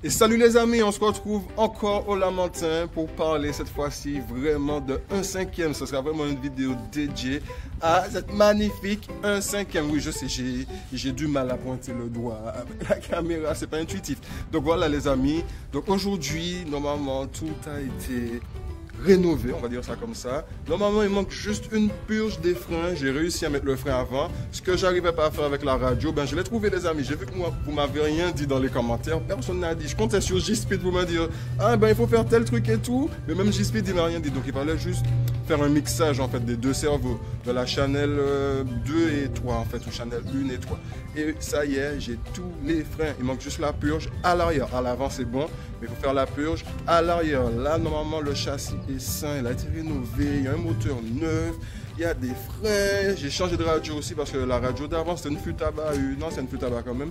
Et salut les amis, on se retrouve encore au Lamentin pour parler cette fois-ci vraiment de 1/5. Ce sera vraiment une vidéo dédiée à cette magnifique 1/5. Oui, je sais, j'ai du mal à pointer le doigt avec la caméra, c'est pas intuitif. Donc voilà les amis, donc aujourd'hui, normalement, tout a été rénové, on va dire ça comme ça. Normalement, il manque juste une purge des freins. J'ai réussi à mettre le frein avant. Ce que j'arrivais pas à faire avec la radio, ben je l'ai trouvé les amis. J'ai vu que moi, vous m'avez rien dit dans les commentaires. Personne n'a dit. Je comptais sur G-Speed pour me dire ah ben il faut faire tel truc et tout. Mais même G-Speed il m'a rien dit. Donc il fallait juste faire un mixage en fait des deux cerveaux, de la Channel 2 et 3 en fait, ou Channel 1 et 3. Et ça y est, j'ai tous les freins. Il manque juste la purge à l'arrière. À l'avant c'est bon, mais il faut faire la purge à l'arrière. Là normalement le châssis est sain, il a été rénové, il y a un moteur neuf, il y a des freins. J'ai changé de radio aussi parce que la radio d'avant c'était une Futaba, une ancienne Futaba quand même.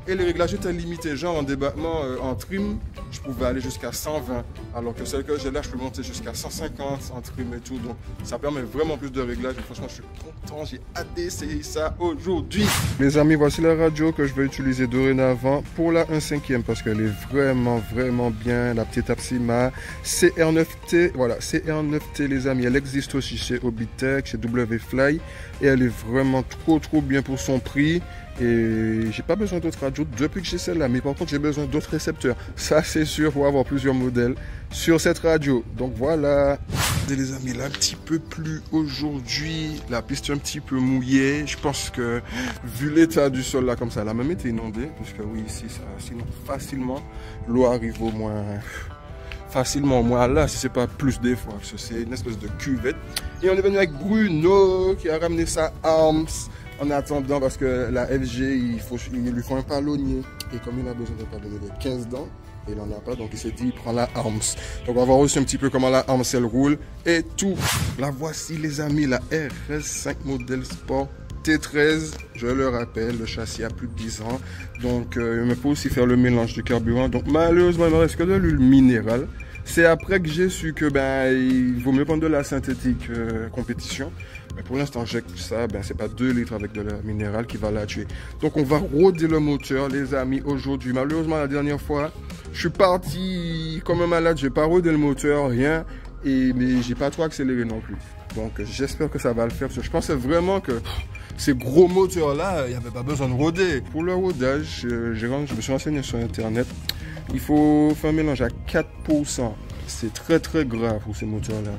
Et les réglages étaient limités, genre en débattement, en trim, je pouvais aller jusqu'à 120, alors que celle que j'ai là, je peux monter jusqu'à 150 en trim et tout, donc ça permet vraiment plus de réglages, et franchement je suis content, j'ai hâte d'essayer ça aujourd'hui. Les amis, voici la radio que je vais utiliser dorénavant pour la 1/5, parce qu'elle est vraiment bien, la petite Apsima CR9T, voilà, CR9T les amis, elle existe aussi chez Obitech, chez WFly, et elle est vraiment trop bien pour son prix. Et j'ai pas besoin d'autres radios depuis que j'ai celle-là, mais par contre j'ai besoin d'autres récepteurs, ça c'est sûr, pour avoir plusieurs modèles sur cette radio. Donc voilà les amis, là un petit peu plus aujourd'hui, la piste est un petit peu mouillée. Je pense que vu l'état du sol là comme ça, elle a même été inondée, puisque oui ici ça, sinon facilement l'eau arrive au moins facilement au moins là, si c'est pas plus des fois, c'est une espèce de cuvette. Et on est venu avec Bruno qui a ramené sa Arms en attendant, parce que la FG, il lui faut un palonnier. Et comme il a besoin d'un palonnier de 15 dents, il n'en a pas, donc il s'est dit, il prend la Arms. Donc on va voir aussi un petit peu comment la Arms, elle roule et tout. La voici les amis, la RS5 modèle Sport T13. Je le rappelle, le châssis a plus de 10 ans. Donc il me faut aussi faire le mélange du carburant. Donc malheureusement, il ne reste que de l'huile minérale. C'est après que j'ai su que il vaut mieux prendre de la synthétique compétition. Mais pour l'instant, j'ai ça, c'est pas 2 litres avec de la minérale qui va la tuer. Donc on va roder le moteur, les amis, aujourd'hui. Malheureusement, la dernière fois, je suis parti comme un malade, j'ai pas rodé le moteur, rien. Mais j'ai pas trop accéléré non plus. Donc j'espère que ça va le faire. Parce que je pensais vraiment que ces gros moteurs-là, il n'y avait pas besoin de roder. Pour le rodage, je me suis renseigné sur Internet. Il faut faire un mélange à 4%. C'est très grave pour ces moteurs-là.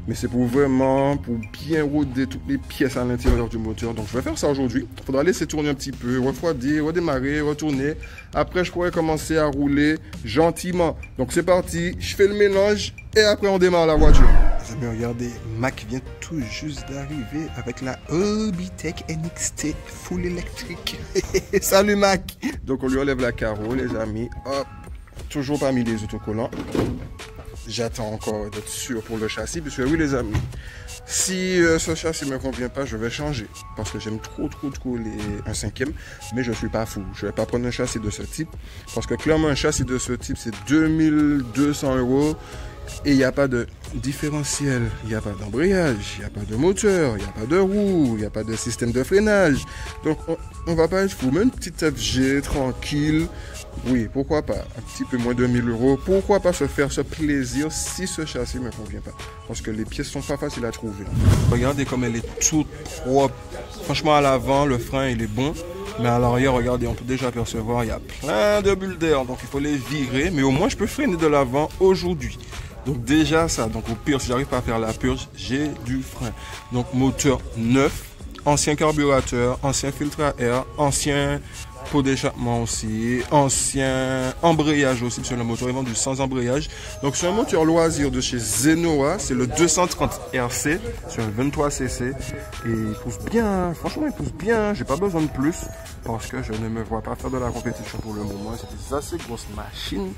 Mais c'est pour bien roder toutes les pièces à l'intérieur du moteur. Donc je vais faire ça aujourd'hui. Il faudra laisser tourner un petit peu, refroidir, redémarrer, retourner. Après je pourrai commencer à rouler gentiment. Donc c'est parti, je fais le mélange et après on démarre la voiture. Les amis, regardez, Mac vient tout juste d'arriver avec la Obitech NXT full électrique. Salut Mac. Donc on lui enlève la carreau les amis. Hop, toujours pas mis les autocollants. J'attends encore d'être sûr pour le châssis, puisque oui les amis, si ce châssis ne me convient pas, je vais changer, parce que j'aime trop les 1/5, mais je suis pas fou, je vais pas prendre un châssis de ce type, parce que clairement un châssis de ce type c'est 2200 €, et il n'y a pas de différentiel, il n'y a pas d'embrayage, il n'y a pas de moteur, il n'y a pas de roue, il n'y a pas de système de freinage, donc on va pas être fou, même une petite FG tranquille. Oui, pourquoi pas, un petit peu moins de 1000 €, pourquoi pas se faire ce plaisir si ce châssis ne me convient pas, parce que les pièces sont pas faciles à trouver. Regardez comme elle est toute propre, franchement à l'avant le frein il est bon, mais à l'arrière regardez on peut déjà apercevoir il y a plein de bulles d'air, donc il faut les virer, mais au moins je peux freiner de l'avant aujourd'hui. Donc déjà ça, donc au pire si j'arrive pas à faire la purge, j'ai du frein. Donc moteur neuf, ancien carburateur, ancien filtre à air, ancien pot d'échappement aussi, ancien embrayage aussi, parce que le moteur est vendu sans embrayage. Donc c'est un moteur loisir de chez Zenoa, c'est le 230 RC sur un 23cc et il pousse bien, franchement il pousse bien, j'ai pas besoin de plus parce que je ne me vois pas faire de la compétition pour le moment. C'est des assez grosses machines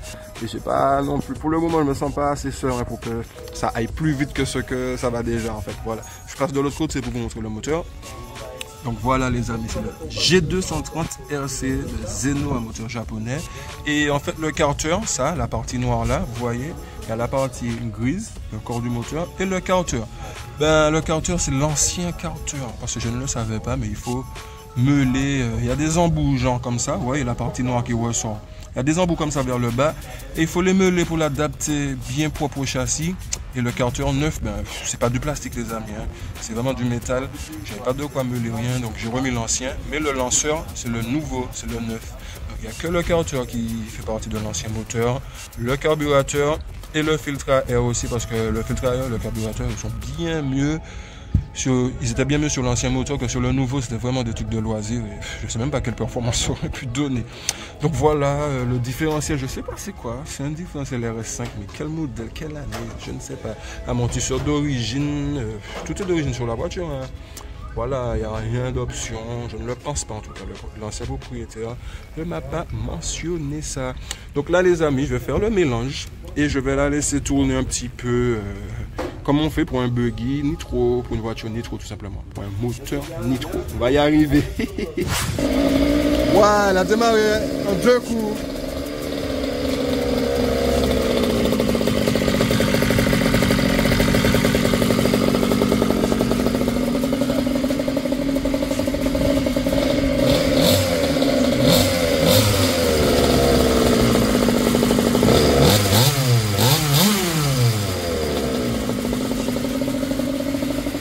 et j'ai pas non plus, pour le moment je me sens pas assez serein pour que ça aille plus vite que ce que ça va déjà en fait. Voilà, je passe de l'autre côté pour vous montrer le moteur. Donc voilà les amis, c'est le G230 RC de Zeno, un moteur japonais. Et en fait le carter, ça, la partie noire là, vous voyez, il y a la partie grise, le corps du moteur, et le carter. Le carter c'est l'ancien carter, parce que je ne le savais pas, mais il faut meuler, il y a des embouts genre comme ça, vous voyez la partie noire qui ressort. a des embouts comme ça vers le bas. Et il faut les meuler pour l'adapter bien propre au châssis. Et le carter neuf, ben, c'est pas du plastique les amis, hein. C'est vraiment du métal. J'avais pas de quoi meuler rien, donc j'ai remis l'ancien. Mais le lanceur, c'est le nouveau, c'est le neuf. Donc il n'y a que le carter qui fait partie de l'ancien moteur, le carburateur et le filtre à air aussi, parce que le filtre à air, le carburateur, ils sont bien mieux. Ils étaient bien mieux sur l'ancien moteur que sur le nouveau, c'était vraiment des trucs de loisirs et je ne sais même pas quelle performance ça aurait pu donner. Donc voilà, le différentiel, je ne sais pas c'est quoi, c'est un différentiel RS5, mais quel modèle, quelle année, je ne sais pas. Amortisseur d'origine, tout est d'origine sur la voiture, hein. Voilà, il n'y a rien d'option, je ne le pense pas en tout cas, l'ancien propriétaire ne m'a pas mentionné ça. Donc là les amis, je vais faire le mélange et je vais la laisser tourner un petit peu comme on fait pour un buggy nitro, pour une voiture nitro tout simplement, pour un moteur nitro. On va y arriver. Voilà, elle a démarré en 2 coups.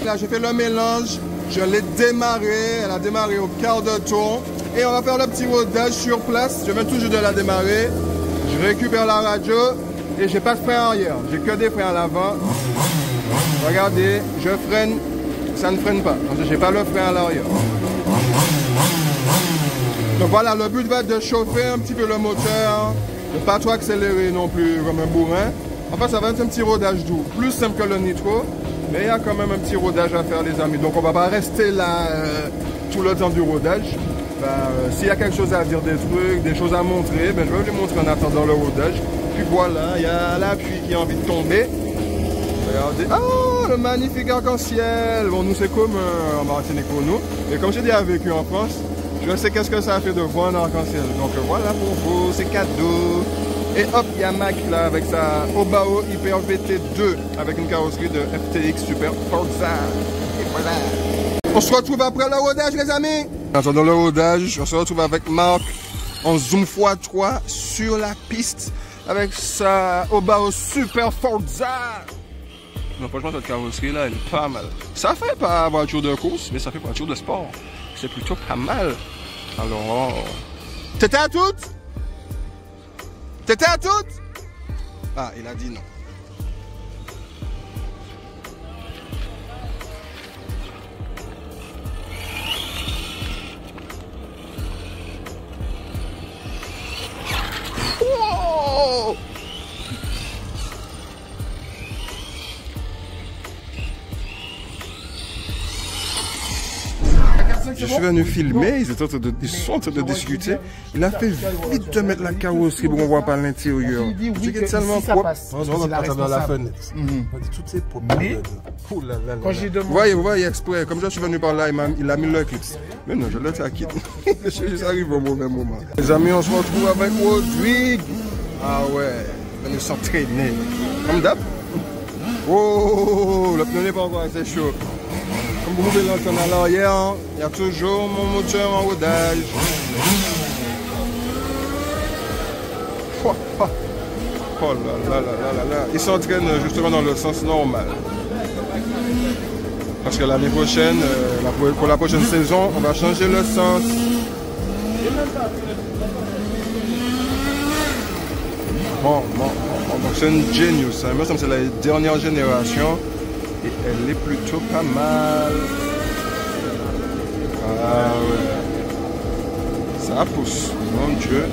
Là, j'ai fait le mélange, je l'ai démarré, elle a démarré au quart de tour et on va faire le petit rodage sur place. Je viens tout juste de la démarrer, je récupère la radio et j'ai pas de frein arrière, j'ai que des freins à l'avant. Regardez, je freine, ça ne freine pas, parce que j'ai pas le frein à l'arrière. Donc voilà, le but va être de chauffer un petit peu le moteur, de pas trop accélérer non plus comme un bourrin. En fait, ça va être un petit rodage doux, plus simple que le nitro. Mais il y a quand même un petit rodage à faire les amis. Donc on va pas rester là tout le temps du rodage. S'il y a quelque chose à dire, des trucs, des choses à montrer, ben, je vais vous les montrer en attendant le rodage. Puis voilà, il y a l'appui qui a envie de tomber. Regardez. Oh, le magnifique arc-en-ciel. Bon, nous c'est comme en Martinique pour nous. Et comme j'ai déjà vécu en France, je sais qu'est-ce que ça a fait de voir un arc-en-ciel. Donc voilà pour vous, c'est cadeau. Et hop, il y a Mac là avec sa Obao Hyper VT2 avec une carrosserie de FTX Super Forza. Et voilà. On se retrouve après le rodage les amis. Attendant le rodage, on se retrouve avec Marc en zoom x3 sur la piste avec sa Obao Super Forza. Non, franchement cette carrosserie là elle est pas mal. Ça fait pas voiture de course, mais ça fait voiture de sport. C'est plutôt pas mal. Alors, t'étais à toutes? T'étais à toutes? Ah, il a dit non. Wow! Je suis venu filmer, ils sont en train de discuter. Il a fait vite de mettre la carrosserie pour qu'on ne voit pas l'intérieur. Tu es tellement propre. On va pas dans la fenêtre. Tout est propre. Vous voyez exprès, comme je suis venu par là, il a mis l'éclipse. Mais non, je l'ai taqué. Je suis juste arrivé au mauvais moment. Les amis, on se retrouve avec Rodrigue. Ah ouais, venu s'entraîner. Comme d'hab. Oh, le pneu n'est pas encore assez chaud. Comme vous pouvez l'entendre à l'arrière, il y a toujours mon moteur en rodage. Oh là là là là là. Il s'entraîne justement dans le sens normal. Parce que l'année prochaine, pour la prochaine saison, on va changer le sens. Bon, c'est une Genius. Moi, c'est la dernière génération. Et elle est plutôt pas mal. Ah ouais. Ça pousse, mon Dieu.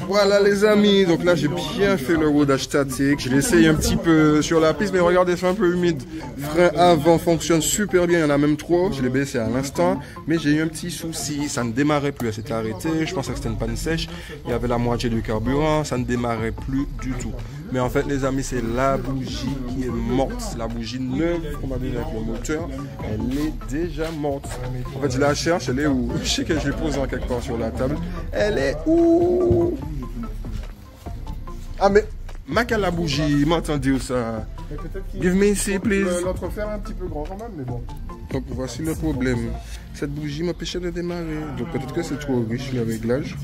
Voilà les amis, donc là j'ai bien fait le rodage statique, je l'ai essayé un petit peu sur la piste mais regardez c'est un peu humide. Frein avant fonctionne super bien, il y en a même trop, je l'ai baissé à l'instant mais j'ai eu un petit souci, ça ne démarrait plus, elle s'était arrêtée, je pensais que c'était une panne sèche, il y avait la moitié du carburant, ça ne démarrait plus du tout. Mais en fait les amis c'est la bougie qui est morte, la bougie neuve qu'on m'a donnée avec le moteur, elle est déjà morte. En fait je la cherche, elle est où? Je sais que je l'ai posée en quelque part sur la table, elle est où? Ah mais, Mac à la bougie, m'entends dire ça. Give me ici, please. L'autre fer est un petit peu grand quand même, mais bon. Donc voici le problème. cette bougie m'empêchait de démarrer. Donc peut-être que c'est trop riche le réglage.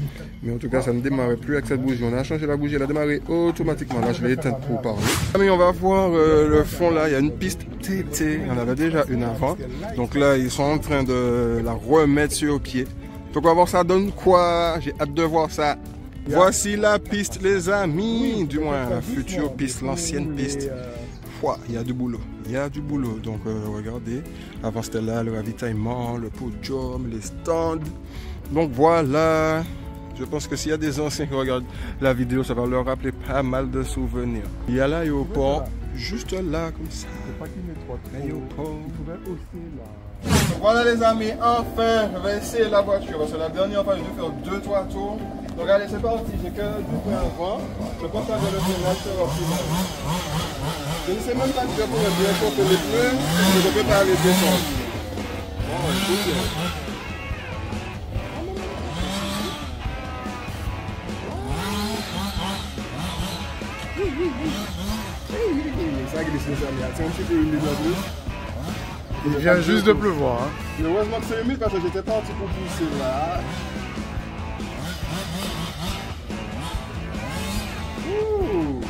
Mais en tout cas, ça ne démarrait plus avec cette bougie. On a changé la bougie, elle a démarré automatiquement. Là, je l'ai éteinte pour parler. Mais on va voir le fond là. Il y a une piste TT. On avait déjà une avant. Donc là, ils sont en train de la remettre sur pied. Donc on va voir ça donne quoi. J'ai hâte de voir ça. Voici la piste, les amis. Du moins, la future piste, l'ancienne piste. Il y a du boulot. Il y a du boulot. Donc regardez. Avant c'était là le ravitaillement, le podium, les stands. Donc voilà. Je pense que s'il y a des anciens qui regardent la vidéo, ça va leur rappeler pas mal de souvenirs. Il y a l'aéroport juste là comme ça. L'aéroport. Voilà les amis, enfin je vais essayer la voiture parce que la dernière fois je vais faire 2-3 tours. Donc allez c'est parti, j'ai que du point avant. Je pense que je vais le faire l'acheteur optimal. Je ne sais même pas si je pourrais bien porter les pneus, mais je peux pas les descendre. Bon, c'est bien. Ça glisse les amis, c'est un petit peu humide en plus. Il vient juste de pleuvoir. Hein. Mais heureusement que c'est humide parce que j'étais parti pour pousser là. Ouh.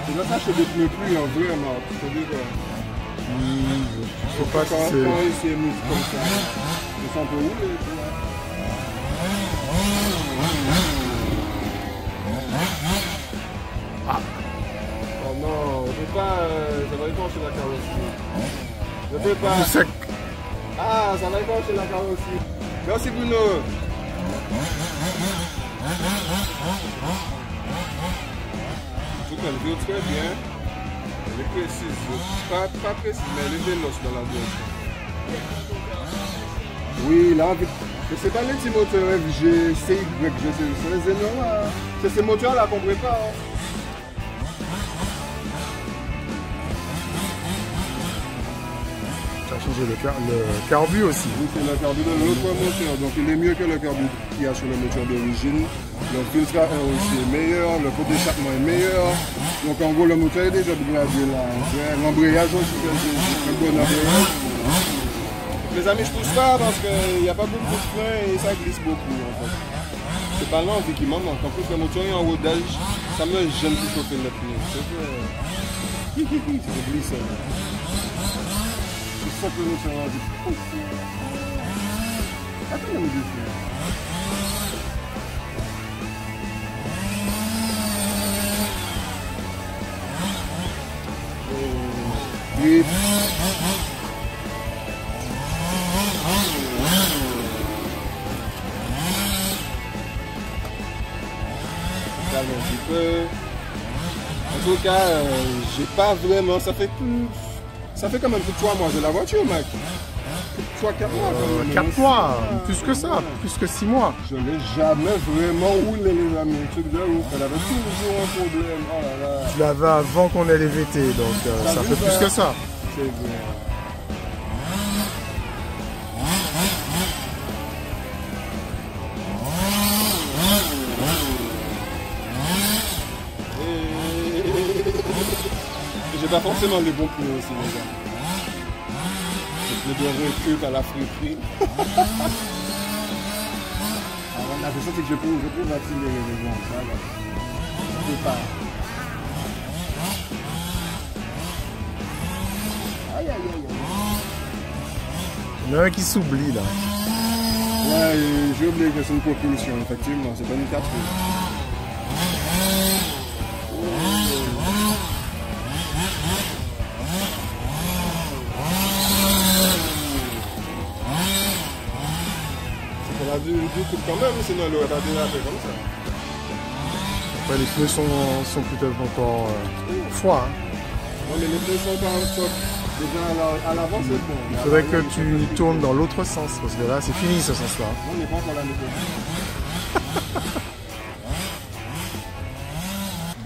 Je dois s'acheter des pneus plus en vraiment. C'est-à-dire faut pas que c'est humide comme ça. Je sens un peu rouler. Ah. Oh non, je peux pas, ça va étancher la carrosserie. Je peux pas. C'est sec. Ah, ça va étancher la carrosserie. Merci Bruno. Tout elle veut très bien. Elle est précise. Pas précise, mais elle est véloce dans la direction. Oui, là, c'est pas les petits moteurs FG, CY, c'est les énormes. Hein. C'est ces moteurs-là qu'on prépare. Hein. Tu as changé le carbu aussi. Oui, c'est le carbu de l'autre moteur, donc il est mieux que le carbu qu'il y a sur le moteur d'origine. Le filtre à air aussi est meilleur, le pot d'échappement est meilleur. Donc en gros, le moteur est déjà dégradé là. L'embrayage aussi, c'est un bon embrayage. Les amis, je pousse pas parce qu'il n'y a pas beaucoup de frein et ça glisse beaucoup en fait. C'est pas l'envie qui m'en manque. En plus, le moteur est en rodage, ça me gêne pour chauffer le pneu. C'est glissant. C'est ça que le moteur a dit. Attends, on me dit. Oui. Un petit peu. En tout cas, j'ai pas vraiment. Ça fait quand même plus de 3 mois de la voiture, mec. 3-4 mois. 4 mois, plus que ça, plus que 6 mois. Je n'ai jamais vraiment roulé les amis. Truc de ouf. Elle avait toujours un problème. Oh là là. Tu l'avais avant qu'on ait les VT, donc ça fait plus que ça. C'est bien. J'ai pas forcément les bons pneus aussi, les gars. Les pneus de recul à la friperie. Alors, la question, c'est que je peux accélérer les gens. Ça, là. Je peux pas. Aïe, aïe, aïe, aïe. Il y en a un qui s'oublie là. Ouais, j'ai oublié que c'est une propulsion, effectivement. C'est pas une 4 roues. On a du coup quand même, sinon elle aurait pas dérapé comme ça. Après, les pneus sont peut-être encore froids. Hein. Non, mais les pneus sont encore en stock. Déjà à l'avant, c'est bon. Il faudrait que tu tournes dans l'autre sens, parce que là, c'est fini ce sens-là. On n'est pas encore là,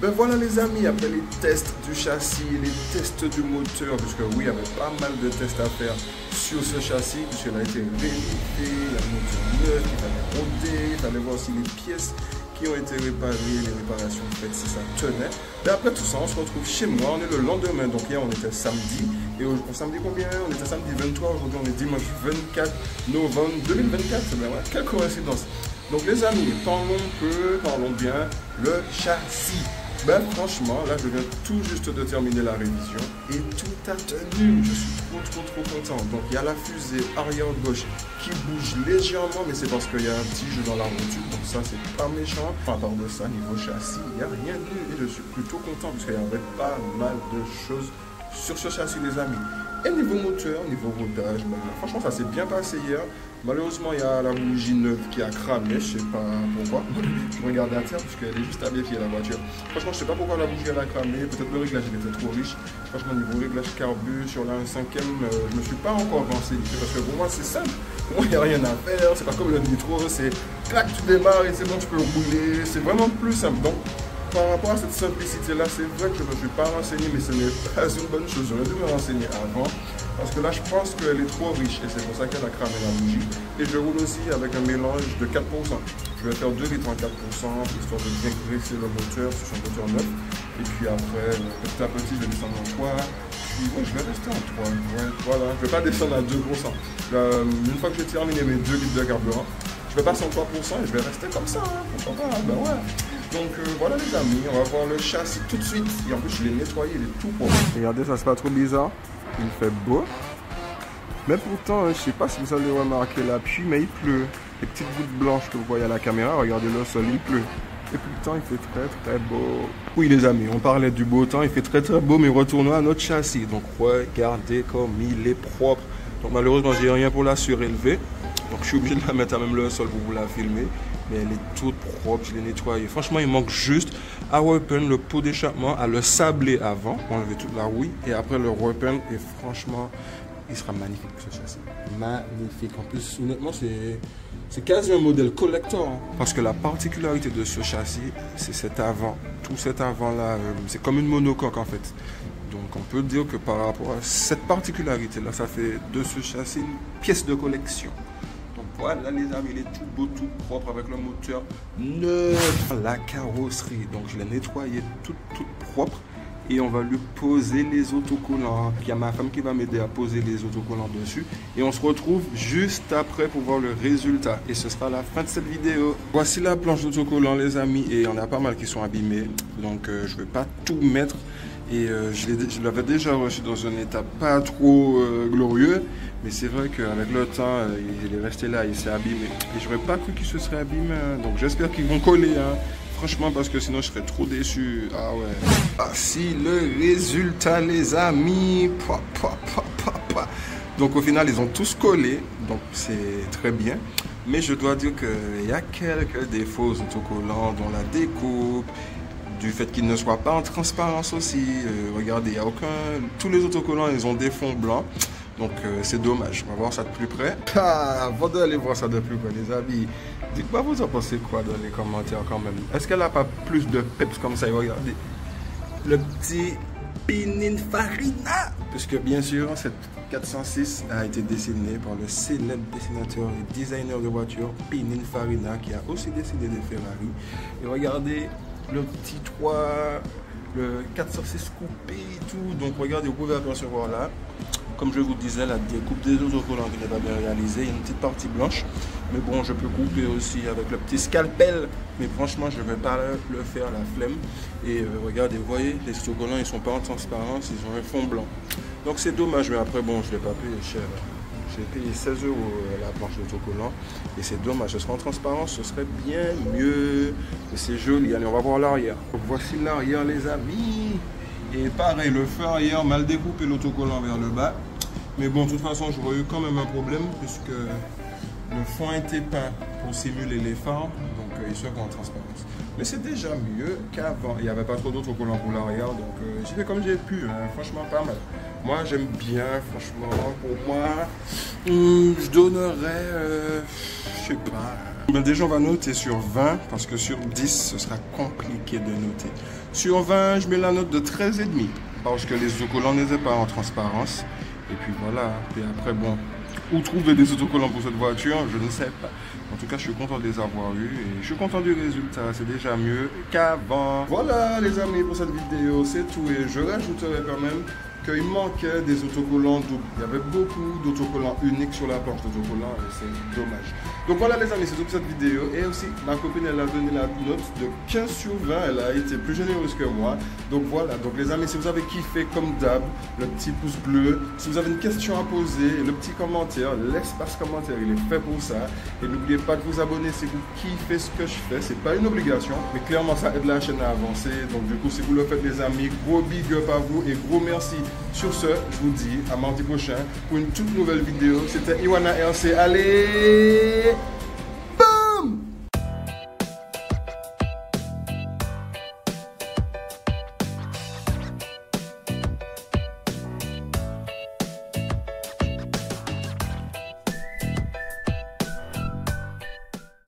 Ben voilà les amis, après les tests du châssis, les tests du moteur, puisque oui, il y avait pas mal de tests à faire sur ce châssis, puisqu'il a été vérifié, il y a le moteur neuf, il fallait roder, il fallait voir aussi les pièces qui ont été réparées, les réparations faites si ça tenait. Mais après tout ça, on se retrouve chez moi, on est le lendemain, donc hier on était samedi, Et on samedi combien? On était samedi 23, aujourd'hui on est dimanche 24 novembre 2024. Ben ouais, quelle coïncidence. Donc les amis, parlons bien, le châssis. Ben franchement, là je viens tout juste de terminer la révision et tout a tenu. Je suis trop content. Donc il y a la fusée arrière gauche qui bouge légèrement, mais c'est parce qu'il y a un petit jeu dans la voiture. Donc ça c'est pas méchant. À part de ça, niveau châssis, il n'y a rien de et je suis plutôt content parce qu'il y avait pas mal de choses sur ce châssis les amis. Et niveau moteur, niveau rodage, ben, franchement ça s'est bien passé hier. Malheureusement il y a la bougie neuve qui a cramé, je sais pas pourquoi. Je regarde à terre parce qu'elle est juste abaissée la voiture. Franchement je sais pas pourquoi la bougie elle a cramé, peut-être le réglage il était trop riche. Franchement niveau réglage carbu sur la 1/5e, je me suis pas encore renseigné parce que pour moi c'est simple. Pour moi il n'y a rien à faire, c'est pas comme le nitro, c'est clac tu démarres et c'est bon tu peux rouler, c'est vraiment plus simple. Donc par rapport à cette simplicité-là, c'est vrai que je ne me suis pas renseigné, mais ce n'est pas une bonne chose. J'aurais dû me renseigner avant, parce que là, je pense qu'elle est trop riche, et c'est pour ça qu'elle a cramé la bougie. Et je roule aussi avec un mélange de 4%. Je vais faire 2 litres en 4%, histoire de bien graisser le moteur sur son moteur neuf. Et puis après, petit à petit, je vais descendre en 3. Puis ouais, je vais rester en 3. Ouais, voilà, je ne vais pas descendre à 2%. Une fois que j'ai terminé mes 2 litres de carburant, je vais passer en 3% et je vais rester comme ça. Hein, pourquoi pas, ben ouais. Donc voilà les amis, on va voir le châssis tout de suite. Et en plus je l'ai nettoyé, il est tout propre. Regardez, ça c'est pas trop bizarre. Il fait beau. Mais pourtant, je sais pas si vous allez remarquer la pluie, mais il pleut. Les petites gouttes blanches que vous voyez à la caméra, regardez le sol, il pleut. Et puis le temps, il fait très beau. Oui les amis, on parlait du beau temps, il fait très beau, mais retournons à notre châssis. Donc regardez comme il est propre. Donc malheureusement, j'ai rien pour la surélever. Donc je suis obligé de la mettre à même le sol pour vous la filmer. Mais elle est toute propre, je l'ai nettoyée. Franchement, il manque juste à repeindre le pot d'échappement, à le sabler avant, enlever toute la rouille et après le repeindre. Et franchement, il sera magnifique ce châssis. Magnifique. En plus, honnêtement, c'est quasi un modèle collector. Hein. Parce que la particularité de ce châssis, c'est cet avant. Tout cet avant-là, c'est comme une monocoque en fait. Donc on peut dire que par rapport à cette particularité-là, ça fait de ce châssis une pièce de collection. Donc voilà les amis, il est tout beau, tout propre avec le moteur neuf. La carrosserie, donc je l'ai nettoyé toute propre. Et on va lui poser les autocollants. Il y a ma femme qui va m'aider à poser les autocollants dessus. Et on se retrouve juste après pour voir le résultat. Et ce sera la fin de cette vidéo. Voici la planche d'autocollants les amis. Et il y en a pas mal qui sont abîmés. Donc je ne vais pas tout mettre. Et je l'avais déjà reçu dans un état pas trop glorieux. Mais c'est vrai qu'avec le temps, il est resté là, il s'est abîmé. Et je n'aurais pas cru qu'il se serait abîmé. Hein. Donc j'espère qu'ils vont coller. Hein. Franchement, parce que sinon je serais trop déçu. Ah ouais. Ah si, le résultat les amis. Donc au final, ils ont tous collé. Donc c'est très bien. Mais je dois dire qu'il y a quelques défauts aux autocollants, dont la découpe. Du fait qu'ils ne soient pas en transparence aussi. Regardez, il n'y a aucun... Tous les autocollants, ils ont des fonds blancs. Donc c'est dommage. On va voir ça de plus près. Ah, avant d'aller voir ça de plus près, les amis, dites-moi vous en pensez quoi dans les commentaires quand même. Est-ce qu'elle n'a pas plus de peps comme ça? Et regardez, le petit Pininfarina. Puisque bien sûr, cette 406 a été dessinée par le célèbre dessinateur et designer de voitures Pininfarina, qui a aussi dessiné des Ferrari. Et regardez le petit 3, le 406 coupé et tout. Donc regardez, vous pouvez apercevoir là, comme je vous disais, la découpe des autocollants qui n'est pas bien réalisée. Il y a une petite partie blanche. Mais bon, je peux couper aussi avec le petit scalpel. Mais franchement, je ne vais pas le faire, la flemme. Et regardez, vous voyez, les autocollants, ils ne sont pas en transparence, ils ont un fond blanc. Donc c'est dommage, mais après, bon, je ne l'ai pas payé cher. J'ai payé 16 € la planche d'autocollant. Et c'est dommage, ce serait en transparence, ce serait bien mieux. Et c'est joli. Allez, on va voir l'arrière. Voici l'arrière, les amis. Et pareil, le feu arrière, mal découpé l'autocollant vers le bas. Mais bon, de toute façon, j'aurais eu quand même un problème puisque le fond était peint pour simuler les phares. Donc, il serait en transparence. Mais c'est déjà mieux qu'avant. Il n'y avait pas trop d'autocollants pour l'arrière. Donc, j'ai fait comme j'ai pu. Hein. Franchement, pas mal. Moi, j'aime bien. Franchement, pour moi, je donnerais, je sais pas. Mais déjà, on va noter sur 20 parce que sur 10, ce sera compliqué de noter. Sur 20, je mets la note de 13,5 parce que les autocollants n'étaient pas en transparence. Et puis voilà. Et après, bon, où trouver des autocollants pour cette voiture, je ne sais pas. En tout cas, je suis content de les avoir eus et je suis content du résultat. C'est déjà mieux qu'avant. Voilà, les amis, pour cette vidéo, c'est tout. Et je rajouterai quand même qu'il manquait des autocollants doubles. Il y avait beaucoup d'autocollants uniques sur la planche d'autocollants et c'est dommage. Donc voilà les amis, c'est tout pour cette vidéo. Et aussi, ma copine, elle a donné la note de 15 sur 20. Elle a été plus généreuse que moi. Donc voilà, donc les amis, si vous avez kiffé comme d'hab, le petit pouce bleu. Si vous avez une question à poser, le petit commentaire, l'espace commentaire, il est fait pour ça. Et n'oubliez pas de vous abonner si vous kiffez ce que je fais. C'est pas une obligation, mais clairement ça aide la chaîne à avancer. Donc du coup, si vous le faites les amis, gros big up à vous et gros merci. Sur ce, je vous dis à mardi prochain pour une toute nouvelle vidéo. C'était Iwana RC. Allez!